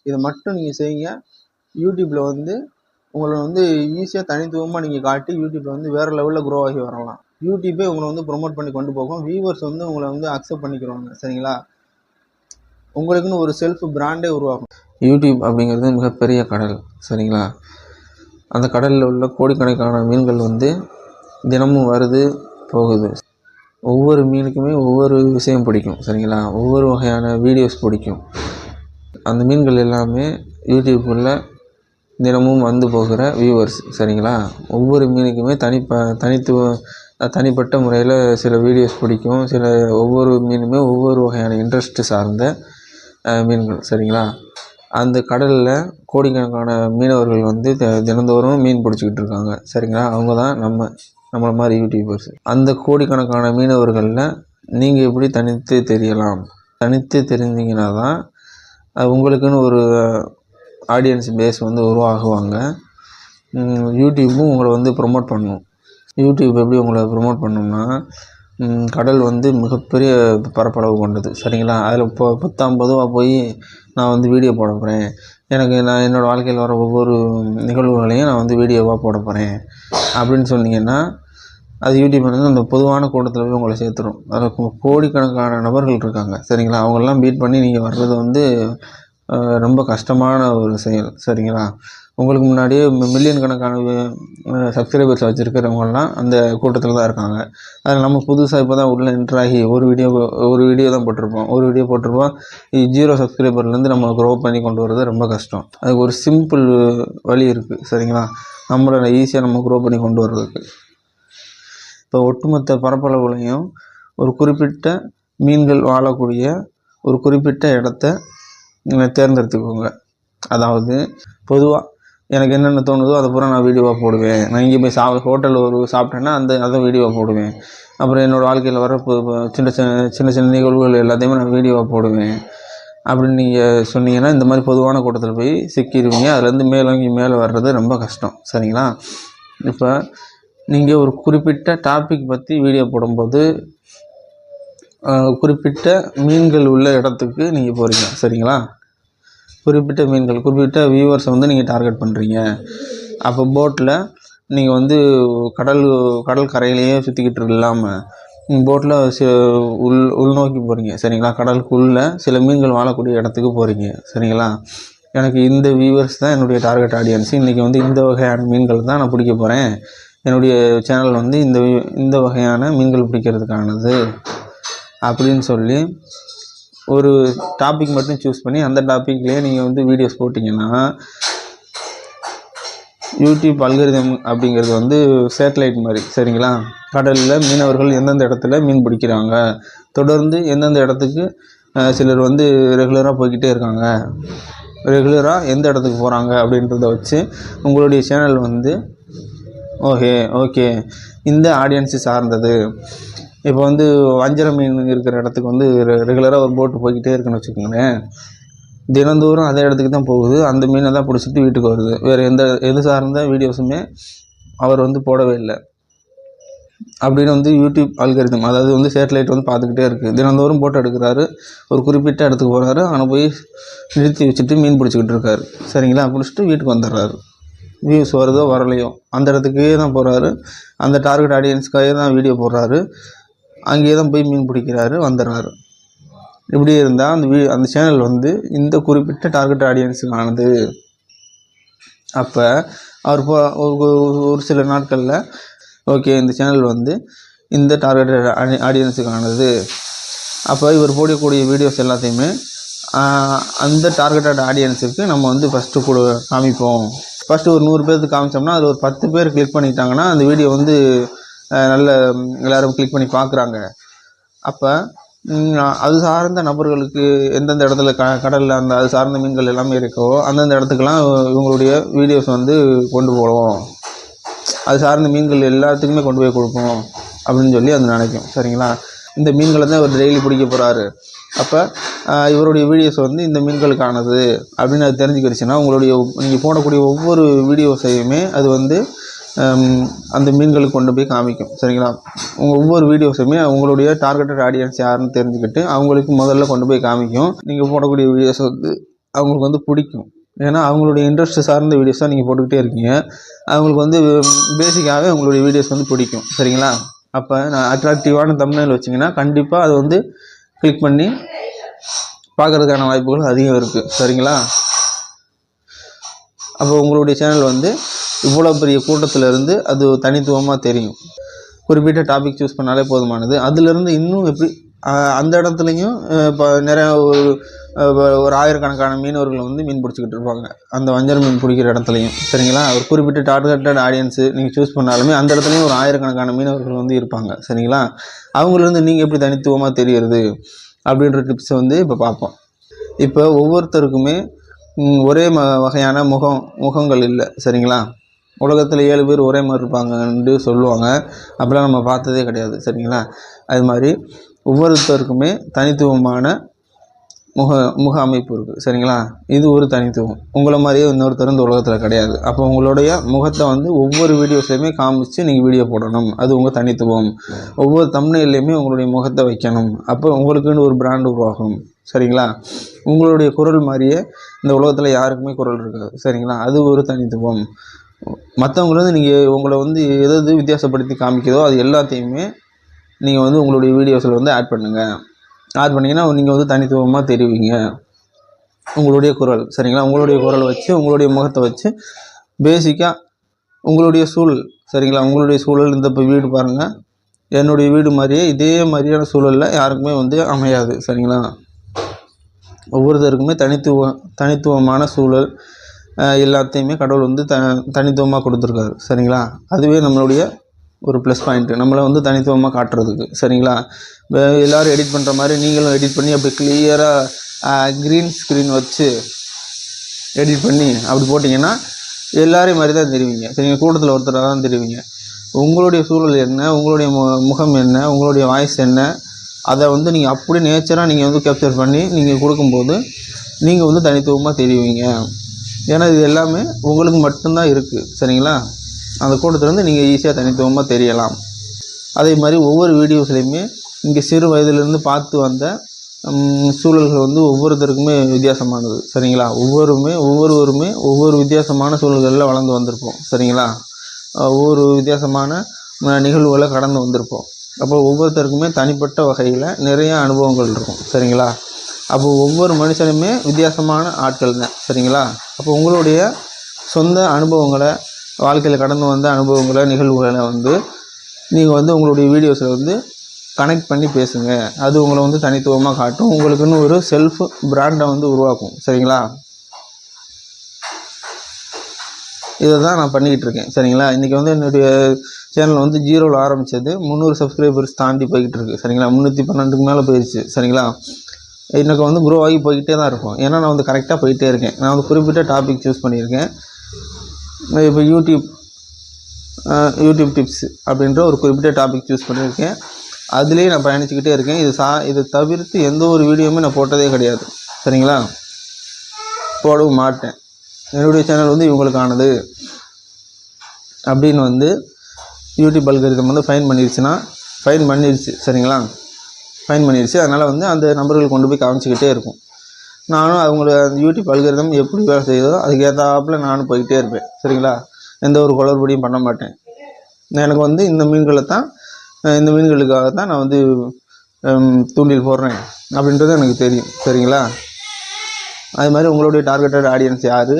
இதை மட்டும் நீங்கள் செய்யுங்க. யூடியூப்பில் வந்து உங்களை வந்து ஈஸியாக தனித்துவமாக நீங்கள் காட்டி யூடியூப்பில் வந்து வேறு லெவலில் க்ரோ ஆகி வரலாம். யூடியூப்பே உங்களை வந்து ப்ரொமோட் பண்ணி கொண்டு போகும். வியூவர்ஸ் வந்து உங்களை வந்து அக்செப்ட் பண்ணிக்கிறவாங்க. சரிங்களா? உங்களுக்குன்னு ஒரு செல்ஃப் பிராண்டே உருவாகும். யூடியூப் அப்படிங்கிறது மிகப்பெரிய கடல். சரிங்களா? அந்த கடலில் உள்ள கோடிக்கணக்கான மீன்கள் வந்து தினமும் வருது போகுது. ஒவ்வொரு மீனுக்குமே ஒவ்வொரு விஷயம் பிடிக்கும். சரிங்களா? ஒவ்வொரு வகையான வீடியோஸ் பிடிக்கும். அந்த மீன்கள் எல்லாமே யூடியூப்புக்குள்ள தினமும் வந்து போகிற வியூவர்ஸ். சரிங்களா? ஒவ்வொரு மீனுக்குமே தனிப்பட்ட முறையில் சில வீடியோஸ் பிடிக்கும். ஒவ்வொரு மீனுமே ஒவ்வொரு வகையான இன்ட்ரெஸ்ட் சார்ந்த மீன்கள். சரிங்களா? அந்த கடலில் கோடிக்கணக்கான மீனவர்கள் வந்து தினந்தோறும் மீன் பிடிச்சிக்கிட்டு இருக்காங்க. சரிங்களா? அவங்க தான் நம்மளை மாதிரி யூடியூபர்ஸ். அந்த கோடிக்கணக்கான மீனவர்களில் நீங்கள் எப்படி தனித்து தெரியலாம்? தனித்து தெரிஞ்சிங்கன்னா தான் உங்களுக்குன்னு ஒரு ஆடியன்ஸ் பேஸ் வந்து உருவாகுவாங்க. யூடியூப்பும் உங்களை வந்து ப்ரொமோட் பண்ணணும். யூடியூப் எப்படி உங்களை ப்ரொமோட் பண்ணணும்னா, கடல் வந்து மிகப்பெரிய பரப்பளவு கொண்டது. சரிங்களா? அதில் இப்போ 10-50 போய் நான் வந்து வீடியோ போட போகிறேன், நான் என்னோடய வாழ்க்கையில் வர ஒவ்வொரு நிகழ்வுகளையும் நான் வந்து வீடியோவாக போட போகிறேன் அப்படின்னு சொன்னீங்கன்னா, அது யூடியூப் வந்து அந்த பொதுவான கூட்டத்தில் போய் உங்களை சேர்த்துடும். அதில் கோடிக்கணக்கான நபர்கள் இருக்காங்க. சரிங்களா? அவங்களெலாம் பீட் பண்ணி நீங்கள் வர்றது வந்து ரொம்ப கஷ்டமான ஒரு செயல். சரிங்களா? உங்களுக்கு முன்னாடியே மில்லியன் கணக்கான சப்ஸ்கிரைபர்ஸ் வச்சுருக்கிறவங்கலாம் அந்த கூட்டத்தில் தான் இருக்காங்க. அதில் நம்ம புதுசாக இப்போ தான் உள்ளே என்ட்ராகி ஒரு வீடியோ தான் போட்டிருப்போம். 0 சப்ஸ்கிரைபர்லேருந்து நம்ம க்ரோ பண்ணி கொண்டு வரது ரொம்ப கஷ்டம். அதுக்கு ஒரு சிம்பிள் வழி இருக்குது. சரிங்களா? நம்மளை ஈஸியாக நம்ம க்ரோ பண்ணி கொண்டு வர்றதுக்கு. இப்போ ஒட்டுமொத்த பரப்பளவுலையும் ஒரு குறிப்பிட்ட மீன்கள் வாழக்கூடிய ஒரு குறிப்பிட்ட இடத்த தேர்ந்தெடுத்துக்கோங்க. அதாவது பொதுவாக எனக்கு என்னென்ன தோணுதோ அதை பூரா நான் வீடியோவாக போடுவேன். நான் இங்கே போய் ஹோட்டலில் சாப்பிட்டேன்னா அதை வீடியோவாக போடுவேன். அப்புறம் என்னோடய வாழ்க்கையில் வர சின்ன நிகழ்வுகள் எல்லாத்தையுமே நான் வீடியோவாக போடுவேன் அப்படின்னு நீங்கள் சொன்னீங்கன்னா, இந்த மாதிரி பொதுவான கூட்டத்தில் போய் சிக்கிடுவீங்க. அதுலேருந்து மேலே வர்றது ரொம்ப கஷ்டம். சரிங்களா? இப்போ நீங்கள் ஒரு குறிப்பிட்ட டாபிக் பற்றி வீடியோ போடும்போது குறிப்பிட்ட மீன்கள் உள்ள இடத்துக்கு நீங்கள் போகிறீங்க. சரிங்களா? குறிப்பிட்ட வியூவர்ஸை வந்து நீங்கள் டார்கெட் பண்ணுறீங்க. அப்போ போட்டில் நீங்கள் வந்து கடல் கரையிலேயே சுற்றிக்கிட்டு இல்லாமல் போட்டில் உள்நோக்கி போகிறீங்க. சரிங்களா? கடலுக்குள்ளே சில மீன்கள் வாழக்கூடிய இடத்துக்கு போகிறீங்க. சரிங்களா? எனக்கு இந்த வியூவர்ஸ் தான் என்னுடைய டார்கெட் ஆடியன்ஸ். இன்றைக்கி வந்து இந்த வகையான மீன்கள் தான் நான் பிடிக்க போகிறேன். என்னுடைய சேனல் வந்து இந்த வகையான மீன்கள் பிடிக்கிறதுக்கானது அப்படின்னு சொல்லி ஒரு டாபிக் மட்டும் சூஸ் பண்ணி அந்த டாப்பிக்லேயே நீங்கள் வந்து வீடியோஸ் போட்டிங்கன்னா, யூடியூப் அல்காரிதம் அப்படிங்கிறது வந்து சேட்டலைட் மாதிரி. சரிங்களா? கடலில் மீனவர்கள் எந்தெந்த இடத்துல மீன் பிடிக்கிறாங்க, தொடர்ந்து எந்தெந்த இடத்துக்கு சிலர் வந்து ரெகுலராக போய்கிட்டே இருக்காங்க, ரெகுலராக எந்த இடத்துக்கு போகிறாங்க அப்படின்றத வச்சு உங்களுடைய சேனல் வந்து ஓகே இந்த ஆடியன்ஸு சார்ந்தது. இப்போ வந்து வஞ்சர மீன் இருக்கிற இடத்துக்கு வந்து ரெகுலராக ஒரு போட்டு போய்கிட்டே இருக்குன்னு வச்சுக்கோங்களேன். தினந்தோறும் அதே இடத்துக்கு தான் போகுது. அந்த மீனை தான் பிடிச்சிட்டு வீட்டுக்கு வருது. வேறு எது சார்ந்த வீடியோஸுமே அவர் வந்து போடவே இல்லை அப்படின்னு வந்து யூடியூப் அல்காரிதம், அதாவது வந்து சேட்டலைட் வந்து பார்த்துக்கிட்டே இருக்குது. தினந்தோறும் போட்டோ எடுக்கிறாரு, ஒரு குறிப்பிட்ட இடத்துக்கு போகிறாரு, அங்கே போய் நிறுத்தி வச்சுட்டு மீன் பிடிச்சிக்கிட்டு இருக்காரு. சரிங்களா? பிடிச்சிட்டு வீட்டுக்கு வந்துடுறாரு. வியூஸ் வருதோ வரலையோ அந்த இடத்துக்கே தான் போகிறாரு. அந்த டார்கெட் ஆடியன்ஸ்க்காக தான் வீடியோ போடுறாரு. அங்கேயே தான் போய் மீன் பிடிக்கிறாரு, வந்துடுறாரு. இப்படி இருந்தால் அந்த சேனல் வந்து இந்த குறிப்பிட்ட டார்கெட் ஆடியன்ஸுக்கானது. அப்போ அவர் ஒரு சில நாட்களில் இந்த சேனல் வந்து இந்த டார்கெட் ஆடியன்ஸுக்கானது. அப்போ இவர் போடக்கூடிய வீடியோஸ் எல்லாத்தையுமே அந்த டார்கெட்டட் ஆடியன்ஸுக்கு நம்ம வந்து ஃபஸ்ட்டு காமிப்போம். ஃபஸ்ட்டு ஒரு 100 பேருக்கு காமிச்சோம்னா அதில் ஒரு 10 பேர் கிளிக் பண்ணிட்டாங்கன்னா அந்த வீடியோ வந்து நல்ல எல்லோரும் கிளிக் பண்ணி பார்க்குறாங்க. அப்போ அது சார்ந்த நபர்களுக்கு எந்தெந்த இடத்துல கடலில் அது சார்ந்த மீன்கள் எல்லாமே இருக்கோ அந்தந்த இடத்துக்கெல்லாம் இவங்களுடைய வீடியோஸ் வந்து கொண்டு போவோம், அது சார்ந்த மீன்கள் எல்லாத்துக்குமே கொண்டு போய் கொடுப்போம் அப்படின்னு சொல்லி அது நினைக்கும். சரிங்களா? இந்த மீன்களை தான் இவர் டெய்லி பிடிக்க போகிறாரு. அப்போ இவருடைய வீடியோஸ் வந்து இந்த மீன்களுக்கானது அப்படின்னு அது தெரிஞ்சுக்கிடுச்சுன்னா நீங்கள் போடக்கூடிய ஒவ்வொரு வீடியோஸையுமே அது வந்து அந்த மீன்களுக்கு கொண்டு போய் காமிக்கும். சரிங்களா? ஒவ்வொரு வீடியோஸுமே உங்களுடைய டார்கெட்டட் ஆடியன்ஸ் யாருன்னு தெரிஞ்சுக்கிட்டு அவங்களுக்கு முதல்ல கொண்டு போய் காமிக்கும். நீங்கள் போடக்கூடிய வீடியோஸ் வந்து அவங்களுக்கு வந்து பிடிக்கும். ஏன்னா அவங்களுடைய இன்ட்ரெஸ்ட் சார்ந்த வீடியோஸ் தான் நீங்கள் போட்டுக்கிட்டே இருக்கீங்க. அவங்களுக்கு வந்து பேசிக்காகவே உங்களுடைய வீடியோஸ் வந்து பிடிக்கும். சரிங்களா? அப்போ நான் அட்ராக்டிவான தம்ப்நெயில் வச்சிங்கன்னா கண்டிப்பாக அது வந்து கிளிக் பண்ணி பார்க்குறதுக்கான வாய்ப்புகள் அதிகம் இருக்குது. சரிங்களா? அப்போ உங்களுடைய சேனல் வந்து இவ்வளோ பெரிய கூட்டத்தில் இருந்து அது தனித்துவமாக தெரியும். குறிப்பிட்ட டாபிக் சூஸ் பண்ணாலே போதுமானது. அதிலிருந்து இன்னும் எப்படி அந்த இடத்துலையும் இப்போ நிறையா ஒரு ஆயிரக்கணக்கான மீனவர்கள் வந்து மீன் பிடிச்சிக்கிட்டு இருப்பாங்க அந்த வஞ்சரம் மீன் பிடிக்கிற இடத்துலையும். சரிங்களா? ஒரு குறிப்பிட்ட டார்கெட்டட் ஆடியன்ஸு நீங்கள் சூஸ் பண்ணாலுமே அந்த இடத்துலையும் ஒரு ஆயிரக்கணக்கான மீனவர்கள் வந்து இருப்பாங்க. சரிங்களா? அவங்களிருந்து நீங்கள் எப்படி தனித்துவமாக தெரிகிறது அப்படின்ற டிப்ஸை வந்து இப்போ பார்ப்போம். இப்போ ஒவ்வொருத்தருக்குமே ஒரே வகையான முகங்கள் இல்லை. சரிங்களா? உலகத்தில் 7 பேர் ஒரே மாதிரி இருப்பாங்கன்னு சொல்லுவாங்க. அப்படிலாம் நம்ம பார்த்ததே கிடையாது. சரிங்களா? அது மாதிரி ஒவ்வொருத்தருக்குமே தனித்துவமான முக அமைப்பு இருக்குது. சரிங்களா? இது ஒரு தனித்துவம். உங்களை மாதிரியே இன்னொருத்தர் இந்த உலகத்தில் கிடையாது. அப்போ உங்களுடைய முகத்தை வந்து ஒவ்வொரு வீடியோஸ்லையுமே காமிச்சு நீங்கள் வீடியோ போடணும். அது உங்கள் தனித்துவம். ஒவ்வொரு தம்ப்நெயிலையுமே உங்களுடைய முகத்தை வைக்கணும். அப்போ உங்களுக்குன்னு ஒரு பிராண்ட் உருவாகும். சரிங்களா? உங்களுடைய குரல் மாதிரியே இந்த உலகத்தில் யாருக்குமே குரல் இருக்காது. சரிங்களா? அது ஒரு தனித்துவம். மற்றவங்களுக்கு நீங்கள் உங்களை வந்து எது வித்தியாசப்படுத்தி காமிக்கிறதோ அது எல்லாத்தையுமே நீங்கள் வந்து உங்களுடைய வீடியோஸில் வந்து ஆட் பண்ணுங்கள். ஆட் பண்ணிங்கன்னா நீங்கள் வந்து தனித்துவமாக தெரிவிங்க. உங்களுடைய குரல். சரிங்களா? உங்களுடைய குரலை வச்சு உங்களுடைய முகத்தை வச்சு பேசிக்காக உங்களுடைய சூழல். சரிங்களா? உங்களுடைய சூழல் இந்த இப்போ வீடு பாருங்கள். என்னுடைய வீடு மாதிரியே இதே மாதிரியான சூழலில் யாருக்குமே வந்து அமையாது. சரிங்களா? ஒவ்வொருத்தருக்குமே தனித்துவமான சூழல் எல்லாத்தையுமே கடவுள் வந்து தனித்துவமாக கொடுத்துருக்காரு. சரிங்களா? அதுவே நம்மளுடைய ஒரு ப்ளஸ் பாயிண்ட்டு, நம்மளை வந்து தனித்துவமாக காட்டுறதுக்கு. சரிங்களா? எல்லோரும் எடிட் பண்ணுற மாதிரி நீங்களும் எடிட் பண்ணி அப்படி கிளியராக க்ரீன் ஸ்க்ரீன் வச்சு எடிட் பண்ணி அப்படி போட்டிங்கன்னா எல்லோரையும் மாதிரி தான் தெரிவிங்க. சரிங்க? கூட்டத்தில் ஒருத்தராக தான் தெரிவிங்க. உங்களுடைய சூழல் என்ன, உங்களுடைய முகம் என்ன, உங்களுடைய வாய்ஸ் என்ன, அதை வந்து நீங்கள் அப்படி நேச்சராக நீங்கள் வந்து கேப்சர் பண்ணி நீங்கள் கொடுக்கும்போது நீங்கள் வந்து தனித்துவமாக தெரிவிங்க. ஏன்னா இது எல்லாமே உங்களுக்கு மட்டும்தான் இருக்குது. சரிங்களா? அந்த கூட்டத்துலேருந்து நீங்கள் ஈஸியாக தனித்துவமாக தெரியலாம். அதே மாதிரி ஒவ்வொரு வீடியோஸ்லையுமே இங்கே சிறு வயதிலிருந்து பார்த்து வந்த சூழல்கள் வந்து ஒவ்வொருத்தருக்குமே வித்தியாசமானது. சரிங்களா? ஒவ்வொருவருமே ஒவ்வொரு வித்தியாசமான சூழல்களில் வளர்ந்து வந்திருப்போம். சரிங்களா? ஒவ்வொரு வித்தியாசமான நிகழ்வுகளை கடந்து வந்திருப்போம். அப்போ ஒவ்வொருத்தருக்குமே தனிப்பட்ட வகையில் நிறைய அனுபவங்கள் இருக்கும். சரிங்களா? அப்போ ஒவ்வொரு மனுஷனுமே வித்தியாசமான ஆட்கள் தான். சரிங்களா? அப்போ உங்களுடைய சொந்த அனுபவங்களை, வாழ்க்கையில் கடந்து வந்த அனுபவங்களை, நிகழ்வுகளை வந்து நீங்கள் வந்து உங்களுடைய வீடியோஸில் வந்து கனெக்ட் பண்ணி பேசுங்க. அது உங்களை வந்து தனித்துவமாக காட்டும். உங்களுக்குன்னு ஒரு செல்ஃப் பிராண்டை வந்து உருவாக்கும். சரிங்களா? இதை தான் நான் பண்ணிக்கிட்டு இருக்கேன். சரிங்களா? இன்றைக்கி வந்து என்னுடைய சேனல் வந்து 0ல் ஆரம்பித்தது 300 சப்ஸ்கிரைபர்ஸ் தாண்டி போய்கிட்டு இருக்குது. சரிங்களா? 312க்கு மேலே போயிடுச்சு. சரிங்களா? எனக்கு வந்து க்ரோ ஆகி போய்கிட்டே தான் இருக்கும். ஏன்னா நான் வந்து கரெக்டாக போயிட்டே இருக்கேன். நான் வந்து குறிப்பிட்ட டாபிக் சூஸ் பண்ணியிருக்கேன். இப்போ யூடியூப் டிப்ஸ் அப்படின்ற ஒரு குறிப்பிட்ட டாபிக் சூஸ் பண்ணியிருக்கேன். அதுலேயே நான் பயணிச்சுக்கிட்டே இருக்கேன். இதை தவிர்த்து எந்த ஒரு வீடியோவுமே நான் போட்டதே கிடையாது. சரிங்களா? போடவும் மாட்டேன். என்னுடைய சேனல் வந்து இவங்களுக்கானது அப்படின்னு வந்து யூடியூப் அல்காரிதம் வந்து ஃபைன் பண்ணிடுச்சு. சரிங்களா? ஃபைன் பண்ணிடுச்சு. அதனால் வந்து அந்த நம்பர்கள் கொண்டு போய் காமிச்சிக்கிட்டே இருக்கும். நானும் அவங்கள அந்த யூடியூப் அல்காரிதம் எப்படி வேலை செய்யுதோ அதுக்கேற்றாப்புல நானும் போய்கிட்டே இருப்பேன். சரிங்களா? எந்த ஒரு குளறுபடியும் பண்ண மாட்டேன். எனக்கு வந்து இந்த மீன்களுக்காக தான் நான் வந்து தூண்டில் போடுறேன் அப்படின்றது எனக்கு தெரியும். சரிங்களா? அது மாதிரி உங்களுடைய டார்கெட்டட் ஆடியன்ஸ் யார்,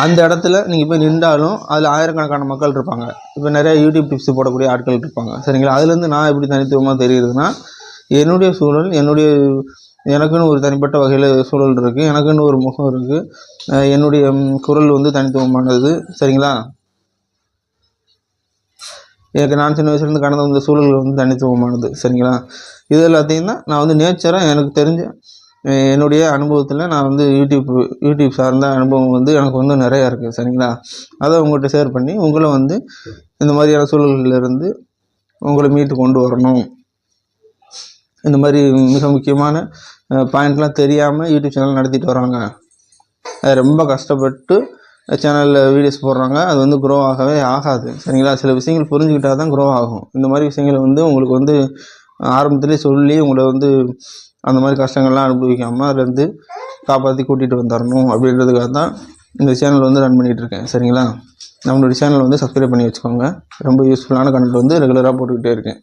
அந்த இடத்துல நீங்கள் போய் நின்றாலும் அதில் ஆயிரக்கணக்கான மக்கள் இருப்பாங்க. இப்போ நிறைய யூடியூப் டிப்ஸ் போடக்கூடிய ஆட்கள் இருப்பாங்க. சரிங்களா? அதுலேருந்து நான் எப்படி தனித்துவமாக தெரியுதுன்னா, என்னுடைய சூழல், எனக்குன்னு ஒரு தனிப்பட்ட வகையில் சூழல் இருக்குது. எனக்குன்னு ஒரு முகம் இருக்குது. என்னுடைய குரல் வந்து தனித்துவமானது. சரிங்களா? எனக்கு நான் சின்ன வயசுலேருந்து கடந்த வந்த சூழல்கள் வந்து தனித்துவமானது. சரிங்களா? இது எல்லாத்தையும் தான் நான் வந்து நேச்சராக எனக்கு தெரிஞ்ச என்னுடைய அனுபவத்தில் நான் வந்து யூடியூப் சார்ந்த அனுபவம் வந்து எனக்கு வந்து நிறையா இருக்குது. சரிங்களா? அதை உங்கள்கிட்ட ஷேர் பண்ணி உங்களை வந்து இந்த மாதிரியான சூழல்களிலிருந்து உங்களை மீட்டு கொண்டு வரணும். இந்த மாதிரி மிக முக்கியமான பாயிண்ட்லாம் தெரியாமல் யூடியூப் சேனல் நடத்திட்டு வராங்க. அது ரொம்ப கஷ்டப்பட்டு சேனலில் வீடியோஸ் போடுறாங்க. அது வந்து க்ரோ ஆகவே ஆகாது. சரிங்களா? சில விஷயங்கள் புரிஞ்சுக்கிட்டால் தான் க்ரோ ஆகும். இந்த மாதிரி விஷயங்களை வந்து உங்களுக்கு வந்து ஆரம்பத்துலேயே சொல்லி உங்களை வந்து அந்த மாதிரி கஷ்டங்கள்லாம் அனுபவிக்காமல் அதுலேருந்து காப்பாற்றி கூட்டிகிட்டு வந்துடணும் அப்படின்றதுக்காக தான் இந்த சேனல் வந்து ரன் பண்ணிகிட்ருக்கேன். சரிங்களா? நம்மளுடைய சேனல் வந்து சப்ஸ்கிரைப் பண்ணி வச்சுக்கோங்க. ரொம்ப யூஸ்ஃபுல்லான கண்டென்ட் வந்து ரெகுலராக போட்டுக்கிட்டே இருக்கேன்.